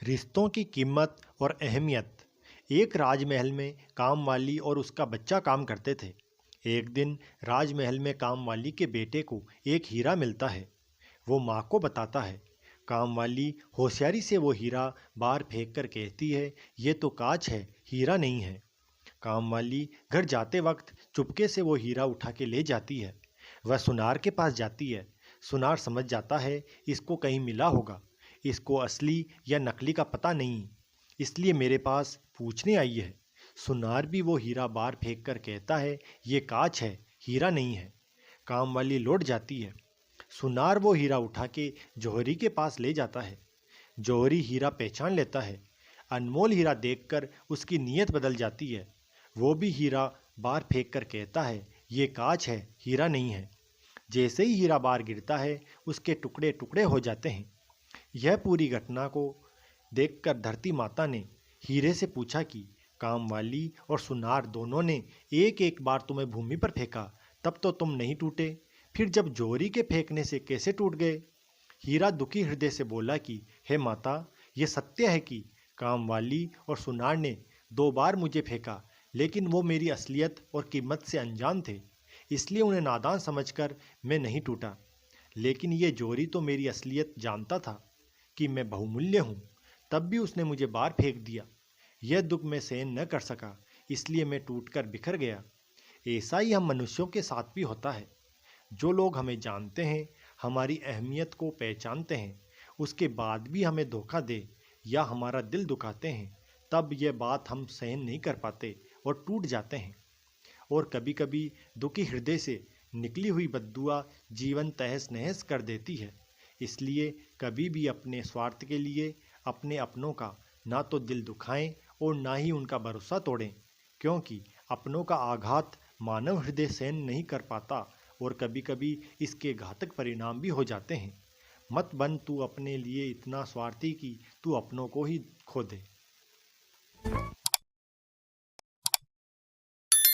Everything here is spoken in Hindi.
रिश्तों की कीमत और अहमियत। एक राजमहल में कामवाली और उसका बच्चा काम करते थे। एक दिन राजमहल में कामवाली के बेटे को एक हीरा मिलता है। वो माँ को बताता है। कामवाली होशियारी से वो हीरा बाहर फेंक कर कहती है, ये तो कांच है, हीरा नहीं है। कामवाली घर जाते वक्त चुपके से वो हीरा उठा के ले जाती है। वह सुनार के पास जाती है। सुनार समझ जाता है इसको कहीं मिला होगा, इसको असली या नकली का पता नहीं, इसलिए मेरे पास पूछने आई है। सुनार भी वो हीरा बाहर फेंक कर कहता है, ये कांच है, हीरा नहीं है। कामवाली लौट जाती है। सुनार वो हीरा उठा के जौहरी के पास ले जाता है। जौहरी हीरा पहचान लेता है। अनमोल हीरा देखकर उसकी नीयत बदल जाती है। वो भी हीरा बाहर फेंक कर कहता है, ये कांच है, हीरा नहीं है। जैसे ही हीरा बाहर गिरता है उसके टुकड़े टुकड़े हो जाते हैं। यह पूरी घटना को देखकर धरती माता ने हीरे से पूछा कि कामवाली और सुनार दोनों ने एक एक बार तुम्हें भूमि पर फेंका, तब तो तुम नहीं टूटे, फिर जब जौहरी के फेंकने से कैसे टूट गए? हीरा दुखी हृदय से बोला कि हे माता, ये सत्य है कि कामवाली और सुनार ने 2 बार मुझे फेंका, लेकिन वो मेरी असलियत और कीमत से अनजान थे, इसलिए उन्हें नादान समझकर मैं नहीं टूटा। लेकिन ये जौहरी तो मेरी असलियत जानता था कि मैं बहुमूल्य हूँ, तब भी उसने मुझे बाहर फेंक दिया। यह दुख मैं सहन न कर सका, इसलिए मैं टूटकर बिखर गया। ऐसा ही हम मनुष्यों के साथ भी होता है। जो लोग हमें जानते हैं, हमारी अहमियत को पहचानते हैं, उसके बाद भी हमें धोखा दे या हमारा दिल दुखाते हैं, तब यह बात हम सहन नहीं कर पाते और टूट जाते हैं। और कभी कभी दुखी हृदय से निकली हुई बद्दुआ जीवन तहस नहस कर देती है। इसलिए कभी भी अपने स्वार्थ के लिए अपने अपनों का ना तो दिल दुखाएं और ना ही उनका भरोसा तोड़ें, क्योंकि अपनों का आघात मानव हृदय सहन नहीं कर पाता और कभी कभी इसके घातक परिणाम भी हो जाते हैं। मत बन तू अपने लिए इतना स्वार्थी कि तू अपनों को ही खो दे।